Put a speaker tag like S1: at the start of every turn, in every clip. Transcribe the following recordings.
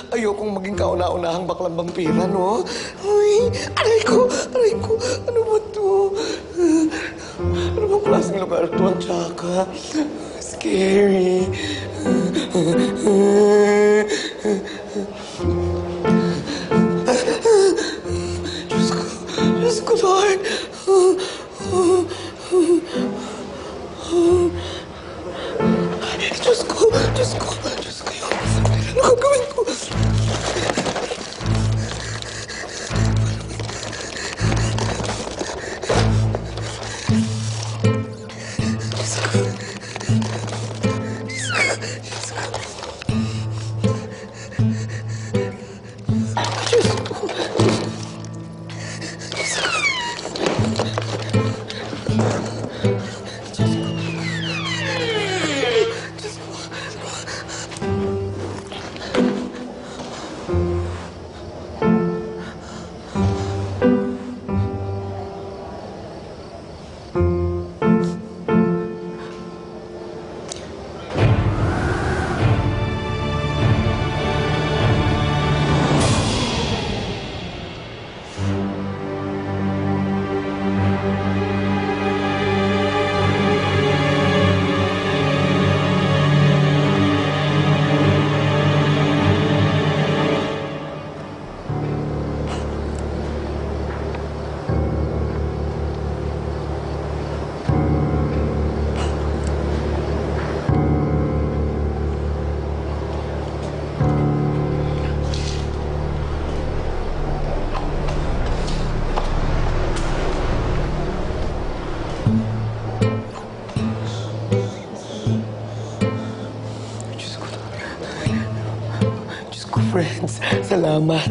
S1: Ayokong maging kauna-unahang baklang vampira, no? Uy, aray ko! Ano ba to? Ano bang klaseng lugar to ang tsaka? Scary. Diyos ko, Lord. Diyos ko, ano gagawin ko? Friends, salamat.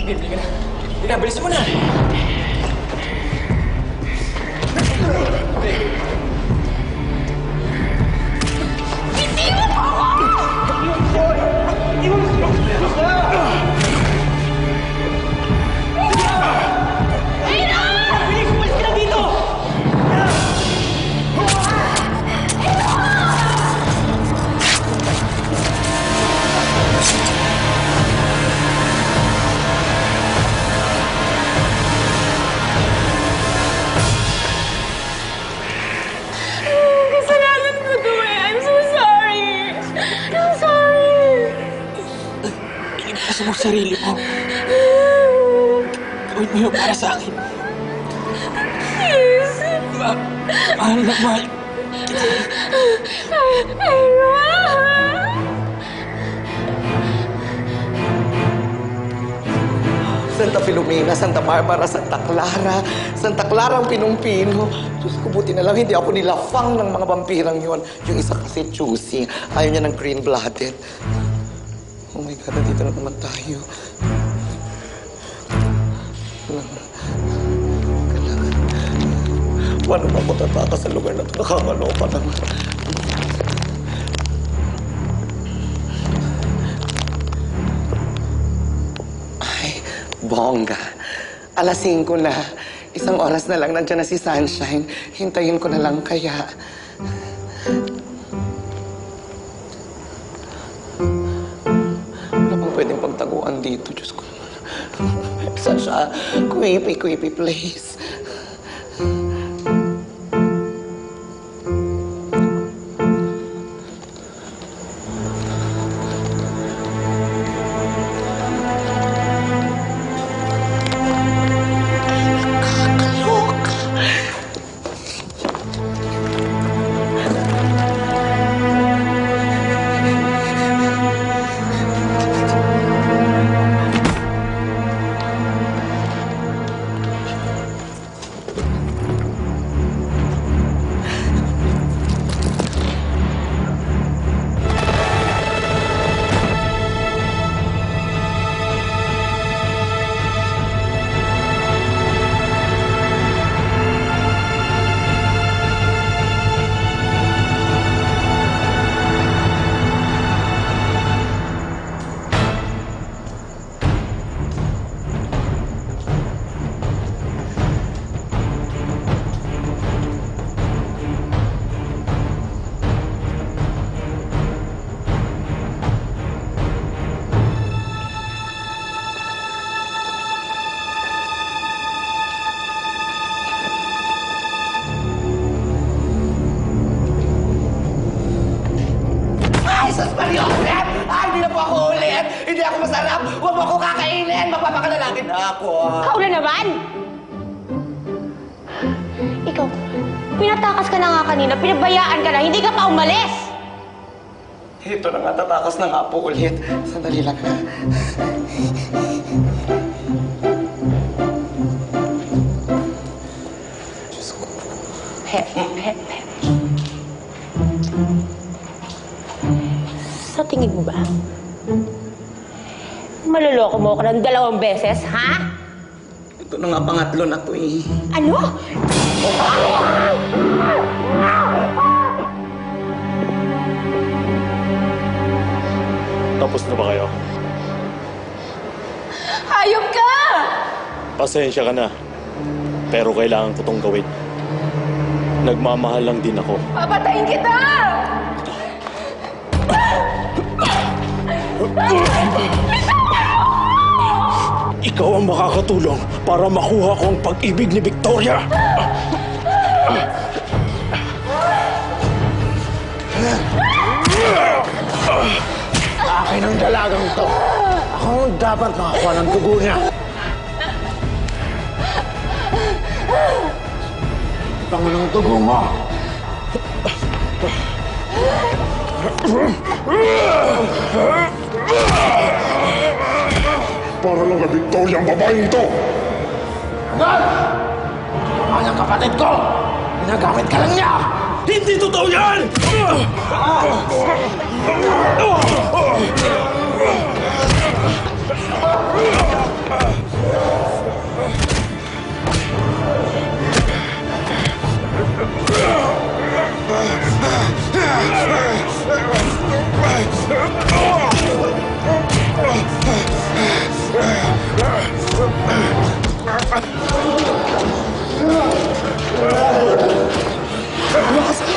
S2: Bili ka na, bilis mo na! Iligtas mo sarili mo. Gawin mo yun para sa akin.
S3: Please.
S2: Mahal na mahal.
S1: Santa Filomena, Santa Barbara, Santa Clara, Santa Clara ang Pinumpino. Diyos ko, buti na lang hindi ako nilafang ng mga vampirang yon. Yung isa kasi choosy. Ayaw niya ng green-blooded. Oh my God, nandito na naman tayo. Paano ba ako tatakas sa lugar na ito? Nakakaloka naman. Ay, bongga. Alas 5 na. Isang oras na lang nandiyan na si Sunshine. Hintayin ko na lang kaya. Pwedeng pagtaguan dito, Diyos ko. Such a creepy place. Joseph! Hindi na po ako ulit! Hindi ako masarap! Huwag mo ako kakainin! Magpapakalalagin na ako!
S3: Ikaw na naman! Ikaw, pinatakas ka na nga kanina, pinabayaan ka na, hindi ka pa umalis!
S1: Ito na nga, tatakas na nga po ulit. Sandali lang ha. Diyos ko.
S3: Hep, hep, hep. Sa tingin mo ba, maluloko mo ako ng 2 beses, ha?
S1: Ito na nga pangatlo na to eh.
S3: Ano?
S4: Tapos na ba kayo?
S3: Hayop ka!
S4: Pasensya ka na. Pero kailangan ko tong gawin. Nagmamahal lang din ako.
S3: Papatayin kita!
S4: Ikaw ang makakatulong para makuha ko ang pag-ibig ni Victoria.
S2: Akin ang dalagang to. Ako ang dapat makakuha ng dugo niya. Tango ng dugo mo.
S5: Para lang kay Victoria ang babaeng ito!
S2: Agad! Mahal ang kapatid ko! Ginagamit ka lang niya!
S4: Hindi totoo yan!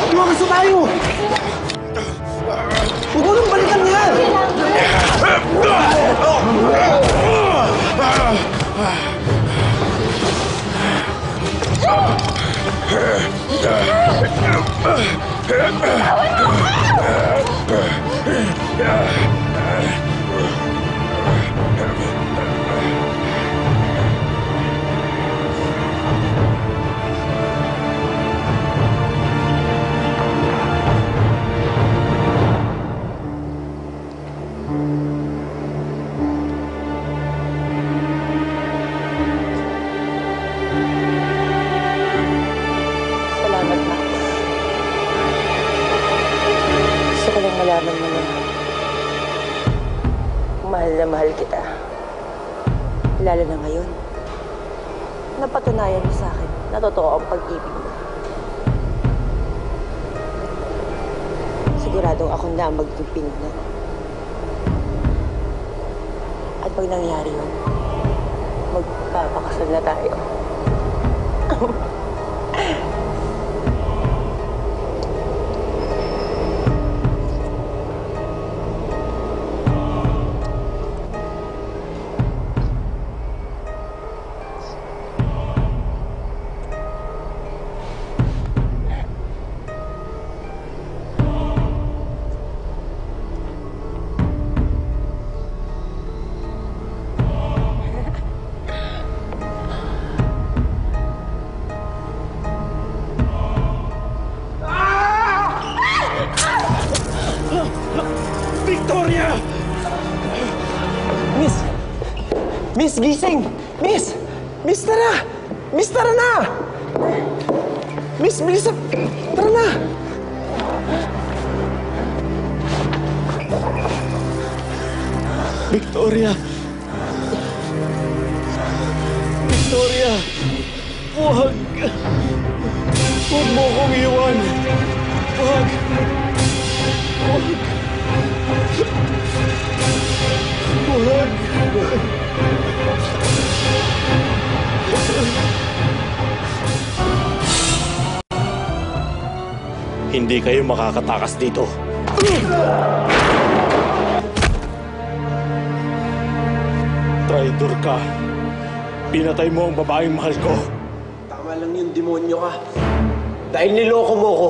S2: Lumakas na tayo! Huwag mo nang balikan yan!
S3: Salamat, Max. Gusto ko lang malaman mo na mahal na mahal kita. Lalo na ngayon. Napatunayan mo sa akin na totoo ang pag-ibig mo. Siguradong ako na ang magiging pinuna. At pag nangyari yun, magpapakasal na tayo.
S4: Victoria!
S2: Miss! Miss, gising! Miss! Miss, tara! Miss, tara na! Miss, bilis na! Tara na!
S4: Victoria! Victoria! Huwag! Huwag mo akong iwan! Huwag! Huwag! Huwag! Hindi kayo makakatakas dito. Traitor ka. Pinatay mo ang babaeng mahal ko.
S2: Tama lang yun, demonyo ka. Dahil niloko mo ko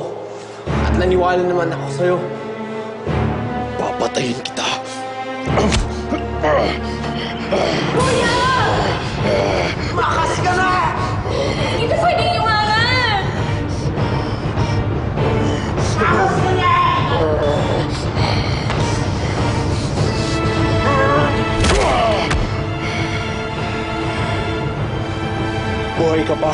S2: at naniwala naman ako sa'yo.
S4: Papatay Papatayin kita.
S2: Makas ka na!
S3: Hindi pwedeng iwangan!
S4: Buhay ka pa.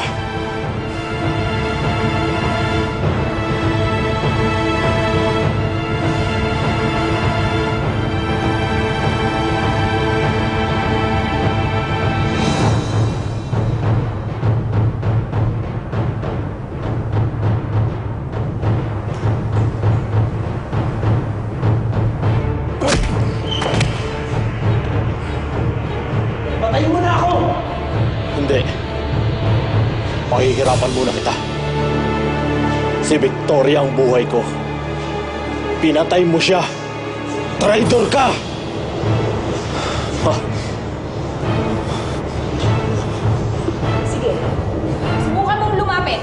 S2: Patayin mo na ako!
S4: Hindi. Pakihirapan muna kita. Si Victoria ang buhay ko. Pinatay mo siya. Traitor ka! Ha?
S3: Sige, subukan mong lumapit.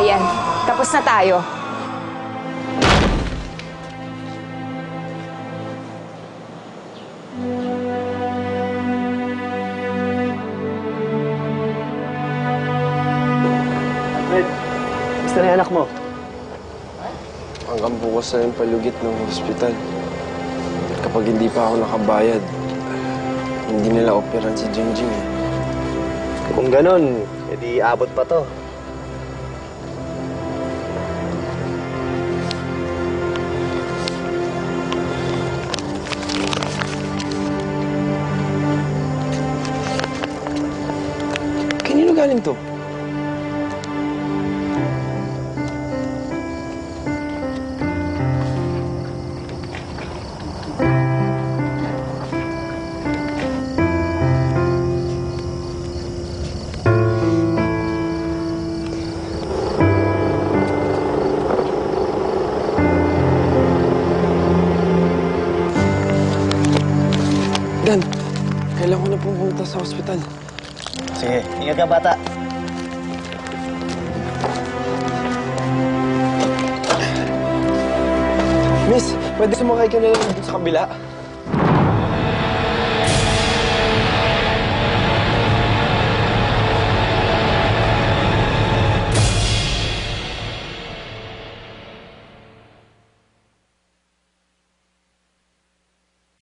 S6: Ayan, tapos na tayo.
S2: Fred, gusto na yung anak mo?
S7: Hanggang bukas na yung palugit ng hospital. Kapag hindi pa ako nakabayad, hindi nila operan si Jingjing eh.
S2: Kung ganon, edi abot pa to.
S7: Kanino galing to? Dan, kailangan ko na pumunta sa ospital.
S2: Sige, ingat ka bata.
S7: Miss, pwede sumakay ka na lang dun sa kabila?